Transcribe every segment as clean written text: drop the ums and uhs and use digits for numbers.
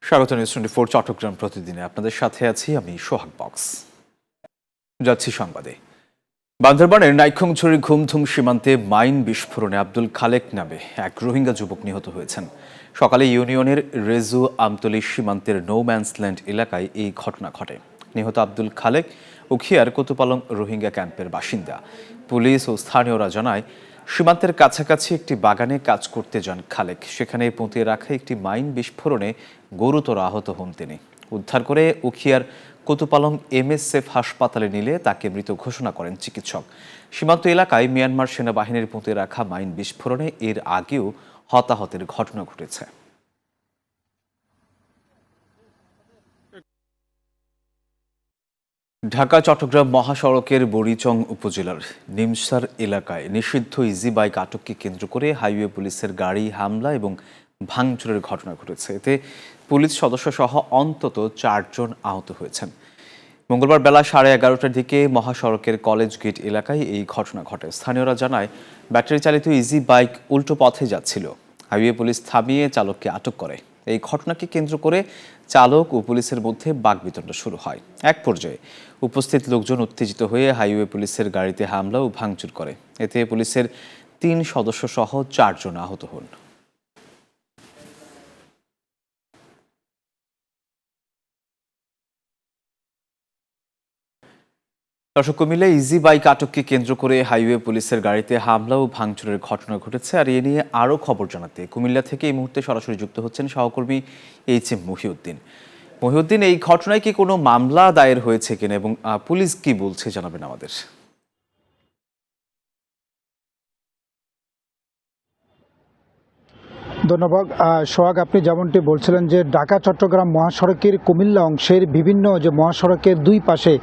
স্বাগত নিউজ 24 চট্টগ্রাম প্রতিদিনে আপনাদের সাথে আছি আমি সোহাগ বক্স। যাচ্ছি সংবাদে। বান্দরবানের নাইক্ষ্যংছড়ি ঘুমধুম সীমান্তে মাইন বিস্ফোরণে আব্দুল খালেক নামে এক রোহিঙ্গা যুবক নিহত হয়েছেন। সকালে ইউনিয়নের রেজু আমতলী সীমান্তের নো ম্যানসল্যান্ড এলাকায় এই ঘটনা ঘটে। নিহত আব্দুল খালেক উখিয়ার কোতপালং রোহিঙ্গা ক্যাম্পের বাসিন্দা। পুলিশ ও স্থানীয়রা জানায়, সীমান্তের কাছাকাছি একটি বাগানে কাজ করতে যান খালেক। সেখানে পুঁতে রাখা একটি মাইন বিস্ফোরণে গুরুতর আহত হন তিনি। উদ্ধার করে উখিয়ার কোতপালং MSF হাসপাতালে নিলে তাকে মৃত ঘোষণা করেন চিকিৎসক। সীমান্ত এলাকায় মিয়ানমার সেনাবাহিনীর পুঁতে রাখা মাইন বিস্ফোরণে এর আগেও হতাহতের ঘটনা ঘটেছে। ঢাকা চট্টগ্রাম মহাসড়কের বুড়িচং উপজেলার নিমসার এলাকায় নিষিদ্ধ ইজি বাইক আটককে কেন্দ্র করে হাইওয়ে পুলিশের গাড়ি হামলা এবং ভাঙচুরের ঘটনা ঘটেছে। এতে পুলিশ সদস্য সহ অন্তত 4 জন আহত হয়েছেন। মঙ্গলবার বেলা 11:30টার দিকে মহাসড়কের কলেজ গেট এলাকায় এই ঘটনা ঘটে। স্থানীয়রা জানায়, ব্যাটারি চালিত ইজি বাইক উল্টো পথে যাচ্ছিল। হাইওয়ে পুলিশ থামিয়ে চালককে আটক করে। এই ঘটনাকে কেন্দ্র করে চালক ও পুলিশের মধ্যে বাকবিতণ্ডা শুরু হয়। এক পর্যায়ে উপস্থিত লোকজন উত্তেজিত হয়ে হাইওয়ে পুলিশের গাড়িতে হামলা ও ভাঙচুর করে। এতে পুলিশের 3 সদস্য সহ 4 জন আহত হন। দর্শক, কুমিল্লায় ইজি বাইক আটককে কেন্দ্র করে হাইওয়ে পুলিশের গাড়িতে হামলা ও ভাঙচুরের ঘটনা ঘটেছে। আর এ নিয়ে আরও খবর জানাতে কুমিল্লা থেকে এই মুহূর্তে সরাসরি যুক্ত হচ্ছেন সহকর্মী HM মহিউদ্দিন। মহিউদ্দিন, এই ঘটনায় কি কোনো মামলা দায়ের হয়েছে কিনা এবং পুলিশ কি বলছে জানাবেন আমাদের। ধন্যবাদ সোহাগ। আপনি যেমনটি বলছিলেন যে ঢাকা চট্টগ্রাম মহাসড়কের কুমিল্লা অংশের বিভিন্ন যে মহাসড়কের দুই পাশে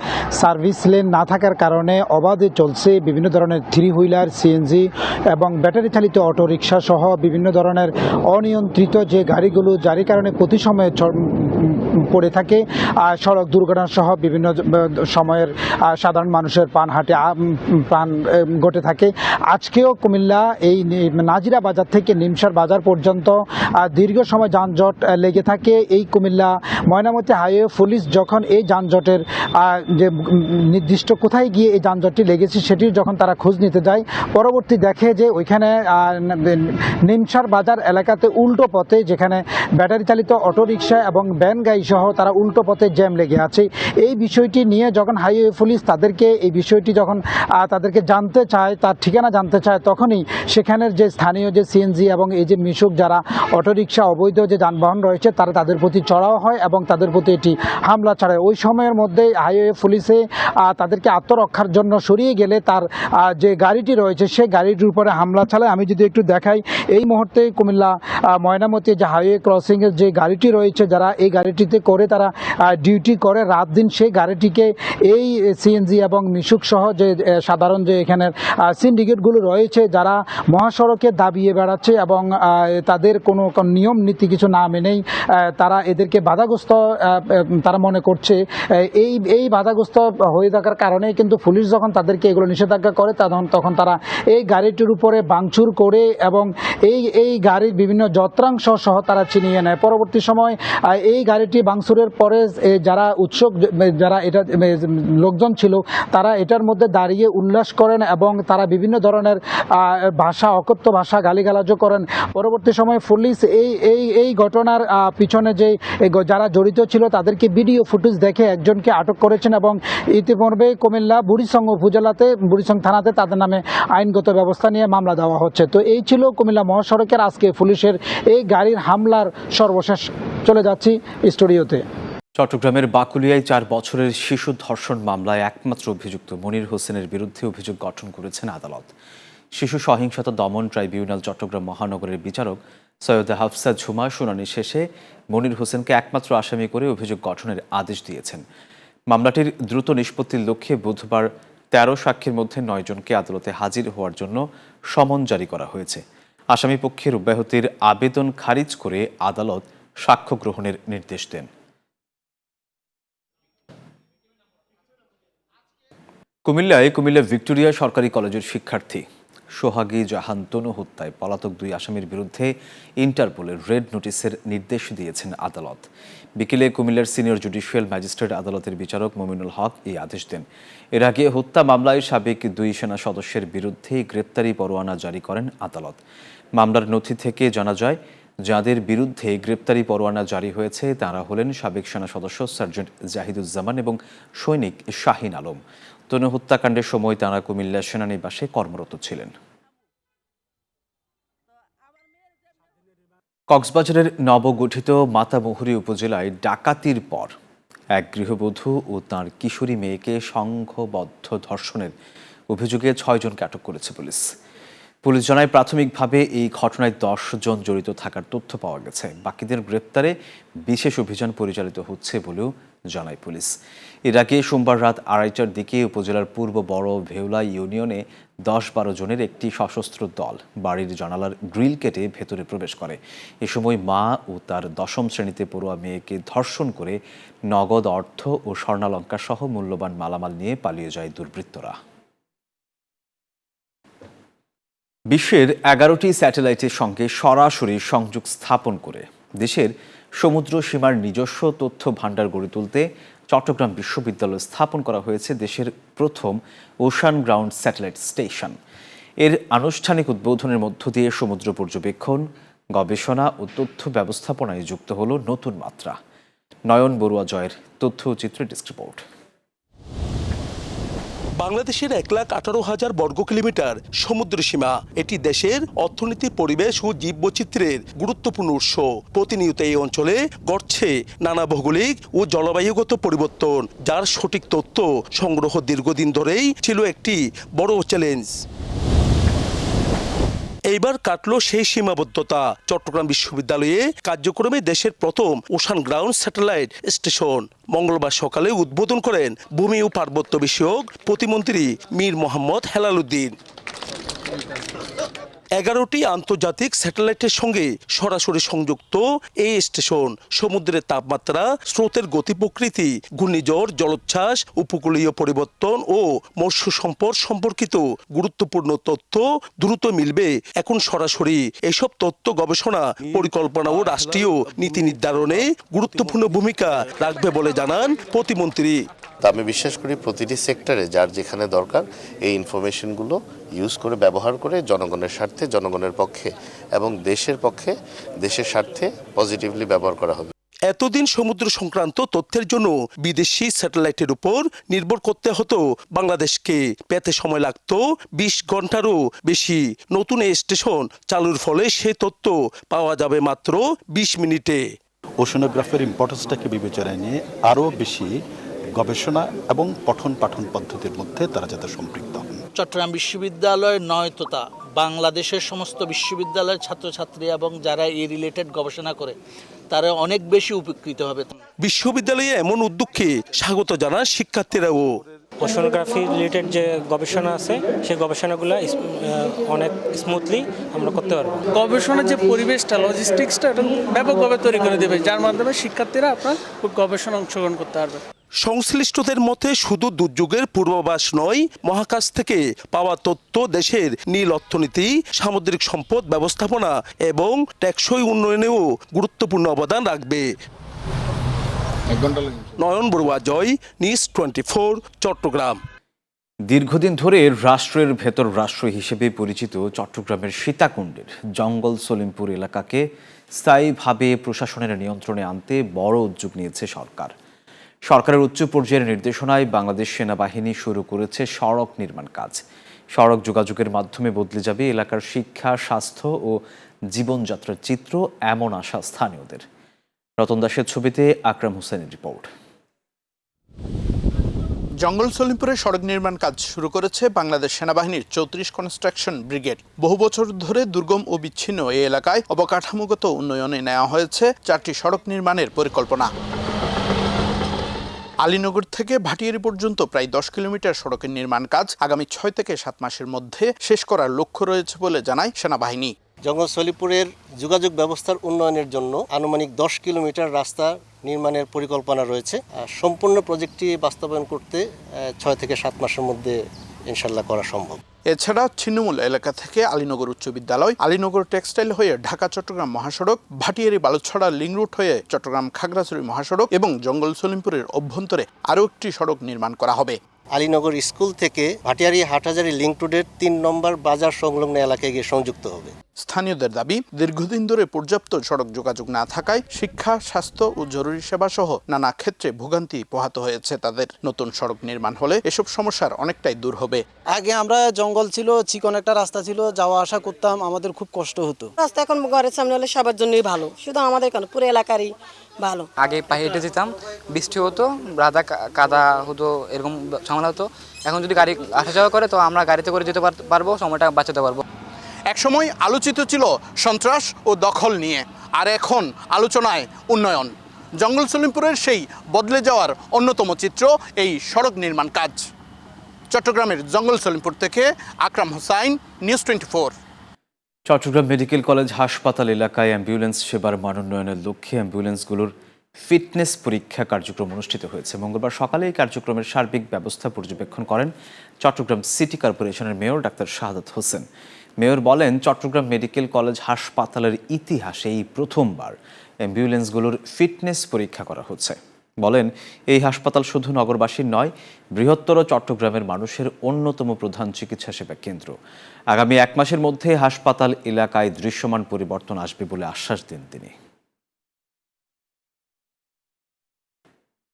সার্ভিস লেন না থাকার কারণে অবাধে চলছে বিভিন্ন ধরনের 3 হুইলার, CNG এবং ব্যাটারি চালিত অটোরিকশা সহ বিভিন্ন ধরনের অনিয়ন্ত্রিত যে গাড়িগুলো, যার কারণে প্রতি সময়ে পড়ে থাকে সড়ক দুর্ঘটনা সহ বিভিন্ন সময়ের সাধারণ মানুষের প্রাণ ঘটে থাকে। আজকেও কুমিল্লা এই নাজিরা বাজার থেকে নিমসার বাজার পর্যন্ত দীর্ঘ সময় যানজট লেগে থাকে। এই কুমিল্লা ময়নামতি হাইওয়ে পুলিশ যখন এই যানজটের যে নির্দিষ্ট কোথায় গিয়ে এই যানজটটি লেগেছে সেটির যখন তারা খোঁজ নিতে যায়, পরবর্তী দেখে যে ওইখানে নিমসার বাজার এলাকাতে উল্টো পথে, যেখানে ব্যাটারি চালিত অটোরিকশা এবং ভ্যান গাড়ি সহ তারা উল্টো পথে জ্যাম লেগে আছে। এই বিষয়টি নিয়ে যখন হাইওয়ে পুলিশ তাদেরকে এই বিষয়টি যখন তাদেরকে জানতে চায়, তার ঠিকানা জানতে চায়, তখনই সেখানের যে স্থানীয় যে CNG এবং এই যে মিশুক যারা অটোরিকশা অবৈধ যে যানবাহন রয়েছে তারা তাদের প্রতি চড়াও হয় এবং তাদের প্রতি এটি হামলা চালায়। ওই সময়ের মধ্যে হাইওয়ে পুলিশে তাদেরকে আত্মরক্ষার জন্য সরিয়ে গেলে তার যে গাড়িটি রয়েছে সেই গাড়িটির উপরে হামলা চালায়। আমি যদি একটু দেখাই, এই মুহূর্তে কুমিল্লা ময়নামতি যে হাইওয়ে ক্রসিংয়ের যে গাড়িটি রয়েছে, যারা এই গাড়িটিতে করে তারা ডিউটি করে রাত দিন, সেই গাড়িটিকে এই CNG এবং মিশুক সহ যে সাধারণ যে এখানের সিন্ডিকেটগুলো রয়েছে যারা মহাসড়কে দাবিয়ে বেড়াচ্ছে এবং তাদের কোনো নিয়ম নীতি কিছু না মেনেই তারা এদেরকে বাধাগ্রস্ত তারা মনে করছে। এই বাধাগ্রস্ত হয়ে থাকার কারণেই কিন্তু পুলিশ যখন তাদেরকে এগুলো নিষেধাজ্ঞা করে তখন তারা এই গাড়িটির উপরে ভাঙচুর করে এবং এই গাড়ির বিভিন্ন যন্ত্রাংশ সহ তারা ছিনিয়ে নেয়। পরবর্তী সময় এই গাড়িটি ভাঙচুরের পরে যারা যারা এটা লোকজন ছিল তারা এটার মধ্যে দাঁড়িয়ে উল্লাস করেন এবং তারা বিভিন্ন ধরনের ভাষা, অকথ্য ভাষা গালিগালাজও করেন। পরবর্তী সময় পুলিশ এই ঘটনার পিছনে যে যারা জড়িত ছিল তাদেরকে ভিডিও ফুটেজ দেখে একজনকে আটক করেছেন এবং ইতিপূর্বে কুমিল্লা বুড়িচং উপজেলাতে, বুড়িচং থানাতে তাদের নামে আইনগত ব্যবস্থা নিয়ে মামলা দেওয়া হচ্ছে। তো এই ছিল কুমিল্লা মহাসড়কের আজকে পুলিশের এই গাড়ির হামলার সর্বশেষ। চলে যাচ্ছি স্টুডিওতে। চট্টগ্রামের বাকুলিয়ায় 4 বছরের শিশু ধর্ষণ মামলায় একমাত্র অভিযুক্ত মনির হোসেনের বিরুদ্ধে অভিযোগ গঠন করেছেন আদালত। শিশু সহিংসতা দমন ট্রাইব্যুনাল চট্টগ্রাম মহানগরের বিচারক সৈয়দা হাফসা ঝুমা শুনানি শেষে মনির হোসেনকে একমাত্র আসামি করে অভিযোগ গঠনের আদেশ দিয়েছেন। মামলাটির দ্রুত নিষ্পত্তির লক্ষ্যে বুধবার 13 সাক্ষীর মধ্যে 9 জনকে আদালতে হাজির হওয়ার জন্য সমন জারি করা হয়েছে। আসামি পক্ষের অব্যাহতির আবেদন খারিজ করে আদালত সাক্ষ্য গ্রহণের নির্দেশ দেন। কুমিল্লা ভিক্টোরিয়া সরকারি কলেজের শিক্ষার্থী সোহাগী জাহান তনু হত্যায় পলাতক 2 আসামির বিরুদ্ধে ইন্টারপোলের রেড নোটিশের নির্দেশ দিয়েছেন আদালত। বিকেলে কুমিল্লার সিনিয়র জুডিশিয়াল ম্যাজিস্ট্রেট আদালতের বিচারক মুমিনুল হক এই আদেশ দেন। এর আগে হত্যা মামলায় সাবেক 2 সেনা সদস্যের বিরুদ্ধে গ্রেপ্তারি পরোয়ানা জারি করেন আদালত। মামলার নথি থেকে জানা যায়, যাদের বিরুদ্ধে গ্রেপ্তারি পরোয়ানা জারি হয়েছে তারা হলেন সাবেক সেনা সদস্য সার্জেন্ট জাহিদুজ্জামান এবং সৈনিক শাহিন আলম। তনু হত্যাকাণ্ডের সময় তারা কুমিল্লা সেনানিবাসে কর্মরত ছিলেন। কক্সবাজারের নবগঠিত মাতামুহুরী উপজেলায় ডাকাতির পর এক গৃহবধূ ও তাঁর কিশোরী মেয়েকে সংঘবদ্ধ ধর্ষণের অভিযোগে 6 জনকে আটক করেছে পুলিশ। পুলিশ জানায়, প্রাথমিকভাবে এই ঘটনায় 10 জন জড়িত থাকার তথ্য পাওয়া গেছে। বাকিদের গ্রেপ্তারে বিশেষ অভিযান পরিচালিত হচ্ছে বলেও জানায় পুলিশ। এর আগে সোমবার রাত 2:30টার দিকে উপজেলার পূর্ব বড় ভেওলা ইউনিয়নে 10-12 জনের একটি সশস্ত্র দল বাড়ির জানালার গ্রিল কেটে ভেতরে প্রবেশ করে। এ সময় মা ও তার 10ম শ্রেণীতে পড়ুয়া মেয়েকে ধর্ষণ করে নগদ অর্থ ও স্বর্ণালঙ্কার সহ মূল্যবান মালামাল নিয়ে পালিয়ে যায় দুর্বৃত্তরা। বিশ্বের 11টি স্যাটেলাইটের সঙ্গে সরাসরি সংযোগ স্থাপন করে দেশের সমুদ্র সীমার নিজস্ব তথ্য ভাণ্ডার গড়ে তুলতে চট্টগ্রাম বিশ্ববিদ্যালয়ে স্থাপন করা হয়েছে দেশের প্রথম ওশান গ্রাউন্ড স্যাটেলাইট স্টেশন। এর আনুষ্ঠানিক উদ্বোধনের মধ্য দিয়ে সমুদ্র পর্যবেক্ষণ, গবেষণা ও তথ্য ব্যবস্থাপনায় যুক্ত হলো নতুন মাত্রা। নয়ন বড়ুয়া জয়ের তথ্যচিত্র ডেস্ক রিপোর্ট। বাংলাদেশের 1,18,000 বর্গ কিলোমিটার সমুদ্র সীমা। এটি দেশের অর্থনীতি, পরিবেশ ও জীববৈচিত্র্যের গুরুত্বপূর্ণ উৎস। প্রতিনিয়ত এই অঞ্চলে ঘটছে নানা ভৌগোলিক ও জলবায়ুগত পরিবর্তন, যার সঠিক তথ্য সংগ্রহ দীর্ঘদিন ধরেই ছিল একটি বড় চ্যালেঞ্জ। এইবার কাটলো সেই সীমাবদ্ধতা। চট্টগ্রাম বিশ্ববিদ্যালয়ে কার্যক্রমে দেশের প্রথম ওশান গ্রাউন্ড স্যাটেলাইট স্টেশন মঙ্গলবার সকালে উদ্বোধন করেন ভূমি ও পার্বত্য বিষয়ক প্রতিমন্ত্রী মীর মোহাম্মদ হেলাল উদ্দিন। 11টি আন্তর্জাতিক স্যাটেলাইটের সঙ্গে সরাসরি সংযুক্ত এই স্টেশন সমুদ্রের তাপমাত্রা, স্রোতের গতি প্রকৃতি, ঘূর্ণিঝড়, জলোচ্ছ্বাস, উপকূলীয় পরিবর্তন ও মৎস্য সম্পদ সম্পর্কিত গুরুত্বপূর্ণ তথ্য দ্রুত মিলবে এখন সরাসরি। এসব তথ্য গবেষণা, পরিকল্পনা ও রাষ্ট্রীয় নীতি নির্ধারণে গুরুত্বপূর্ণ ভূমিকা রাখবে বলে জানান প্রতিমন্ত্রী। আমি বিশ্বাস করি প্রতিটি সেক্টরে যার যেখানে দরকার এই ইনফরমেশনগুলো ইউজ করে, ব্যবহার করে জনগণের স্বার্থে, জনগণের পক্ষে এবং দেশের পক্ষে, দেশের স্বার্থে পজিটিভলি ব্যবহার করা হবে। এতদিন সমুদ্র সংক্রান্ত তথ্যের জন্য বিদেশি স্যাটেলাইটের উপর নির্ভর করতে হতো বাংলাদেশকে। পেতে সময় লাগতো 20 ঘন্টারও বেশি। নতুন এই স্টেশন চালুর ফলে সেই তথ্য পাওয়া যাবে মাত্র 20 মিনিটে। ওশানোগ্রাফির ইম্পর্টেন্সটাকে বিবেচনায় নিয়ে আরও বেশি গবেষণা এবং পঠন পাঠন পদ্ধতির মধ্যে তারা যাতে সম্পৃক্ত হন। চট্টগ্রাম বিশ্ববিদ্যালয়ের নয়ততা বাংলাদেশের সমস্ত বিশ্ববিদ্যালয়ের ছাত্রছাত্রী এবং যারা এই রিলেটেড গবেষণা করে তারা অনেক বেশি উপকৃত হবে। বিশ্ববিদ্যালয়ে এমন উদ্যোগকে স্বাগত জানান শিক্ষার্থীরাও। ওশানোগ্রাফি রিলেটেড যে গবেষণা আছে সেই গবেষণাগুলো অনেক স্মুথলি আমরা করতে পারবো। গবেষণার যে পরিবেশটা, লজিস্টিক্সটা এটা ব্যাপকভাবে তৈরি করে দেবে, যার মাধ্যমে শিক্ষার্থীরা আপনার গবেষণা অংশগ্রহণ করতে পারবে। সংশ্লিষ্টদের মতে শুধু দুর্যোগের পূর্বাভাস নয়, মহাকাশ থেকে পাওয়া তথ্য দেশের নীল অর্থনীতি, সামুদ্রিক সম্পদ ব্যবস্থাপনা এবং টেকসই উন্নয়নেও গুরুত্বপূর্ণ অবদান রাখবে। নয়ন বড়ুয়া জয়, নিউজ 24, চট্টগ্রাম। দীর্ঘদিন ধরে রাষ্ট্রের ভেতর রাষ্ট্র হিসেবে পরিচিত চট্টগ্রামের সীতাকুণ্ডের জঙ্গল সলিমপুর এলাকাকে স্থায়ীভাবে প্রশাসনের নিয়ন্ত্রণে আনতে বড় উদ্যোগ নিয়েছে সরকার। সরকারের উচ্চ পর্যায়ের নির্দেশনায় বাংলাদেশ সেনাবাহিনী শুরু করেছে সড়ক নির্মাণ কাজ। সড়ক যোগাযোগের মাধ্যমে বদলে যাবে এলাকার শিক্ষা, স্বাস্থ্য ও জীবনযাত্রার চিত্র, এমন আশা স্থানীয়দের। রতন দাসের ছবিতে আকরাম হোসেনের রিপোর্ট। জঙ্গল সলিমপুরে সড়ক নির্মাণ কাজ শুরু করেছে বাংলাদেশ সেনাবাহিনীর 34 কনস্ট্রাকশন ব্রিগেড। বহু বছর ধরে দুর্গম ও বিচ্ছিন্ন এই এলাকায় অবকাঠামোগত উন্নয়নে নেওয়া হয়েছে 4টি সড়ক নির্মাণের পরিকল্পনা। আলীনগর থেকে ভাটিয়ারি পর্যন্ত প্রায় 10 কিলোমিটার সড়কের নির্মাণ কাজ আগামী 6 থেকে 7 মাসের মধ্যে শেষ করার লক্ষ্য রয়েছে বলে জানায় সেনাবাহিনী। জঙ্গল সলিমপুরের যোগাযোগ ব্যবস্থার উন্নয়নের জন্য আনুমানিক 10 কিলোমিটার রাস্তা নির্মাণের পরিকল্পনা রয়েছে। সম্পূর্ণ প্রজেক্টটি বাস্তবায়ন করতে 6 থেকে 7 মাসের মধ্যে ইনশাল্লাহ করা সম্ভব। এছাড়া ছিন্নমূল এলাকা থেকে আলীনগর উচ্চ বিদ্যালয়, আলীনগর টেক্সটাইল হয়ে ঢাকা চট্টগ্রাম মহাসড়ক, ভাটিয়ারি বালুছড়া লিং রুট হয়ে চট্টগ্রাম খাগড়াছড়ি মহাসড়ক এবং জঙ্গল সলিমপুরের অভ্যন্তরে আরও একটি সড়ক নির্মাণ করা হবে। আলীনগর স্কুল থেকে ভাটিয়ারি হাটহাজারী লিংক রোডের 3 নম্বর বাজার সংলগ্ন এলাকায় গিয়ে সংযুক্ত হবে। স্থানীয়দের দাবি, দীর্ঘদিন ধরে পর্যাপ্ত সড়ক যোগাযোগ না থাকায় শিক্ষা, স্বাস্থ্য ও জরুরি সেবা সহ নানা ক্ষেত্রে ভোগান্তি পোহাতে হয়েছে তাদের। নতুন সড়ক নির্মাণ হলে এসব সমস্যার অনেকটাই দূর হবে। আগে আমরা জঙ্গল ছিল, চিকন একটা রাস্তা ছিল, যাওয়া আসা করতাম, আমাদের খুব কষ্ট হতো। রাস্তা এখন ঘরের সামনে হলে সবার জন্যই ভালো, শুধু আমাদের কেন পুরো এলাকারই ভালো। আগে পায়ে হেঁটে যেতাম, বৃষ্টি হতো, রাধা কাদা হতো, এরকম ঝামেলা হতো। এখন যদি গাড়ি আসা যাওয়া করে তো আমরা গাড়িতে করে যেতে পারবো, সময়টা বাঁচাতে পারবো। একসময় আলোচিত ছিল সন্ত্রাস ও দখল নিয়ে, আর এখন আলোচনায় উন্নয়ন। জঙ্গল সলিমপুরের সেই বদলে যাওয়ার অন্যতম চিত্র এই সড়ক নির্মাণ কাজ। চট্টগ্রামের জঙ্গল সলিমপুর থেকে Akram Hossain, news 24। Chittagong medical college হাসপাতাল এলাকায় অ্যাম্বুলেন্স সেবার মান উন্নয়নের লক্ষ্যে অ্যাম্বুলেন্সগুলোর ফিটনেস পরীক্ষা কার্যক্রম অনুষ্ঠিত হয়েছে। মঙ্গলবার সকালে এই কার্যক্রমের সার্বিক ব্যবস্থা পর্যবেক্ষণ করেন চট্টগ্রাম সিটি কর্পোরেশনের mayor doctor Shahadat Hossain. Mayor বলেন, চট্টগ্রাম মেডিকেল কলেজ হাসপাতালের ইতিহাসে এই প্রথমবার অ্যাম্বুলেন্সগুলোর ফিটনেস পরীক্ষা করা হচ্ছে। বলেন, এই হাসপাতাল শুধু নগরবাসীর নয়, বৃহত্তর চট্টগ্রামের মানুষের অন্যতম প্রধান চিকিৎসা সেবা কেন্দ্র। আগামী 1 মাসের মধ্যে হাসপাতাল এলাকায় দৃশ্যমান পরিবর্তন আসবে বলে আশ্বাস দেন তিনি।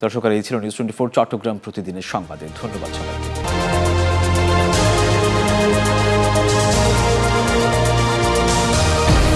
দর্শক, এই ছিল নিউজ 24 চট্টগ্রাম প্রতিদিনের সংবাদে। ধন্যবাদ সবাইকে।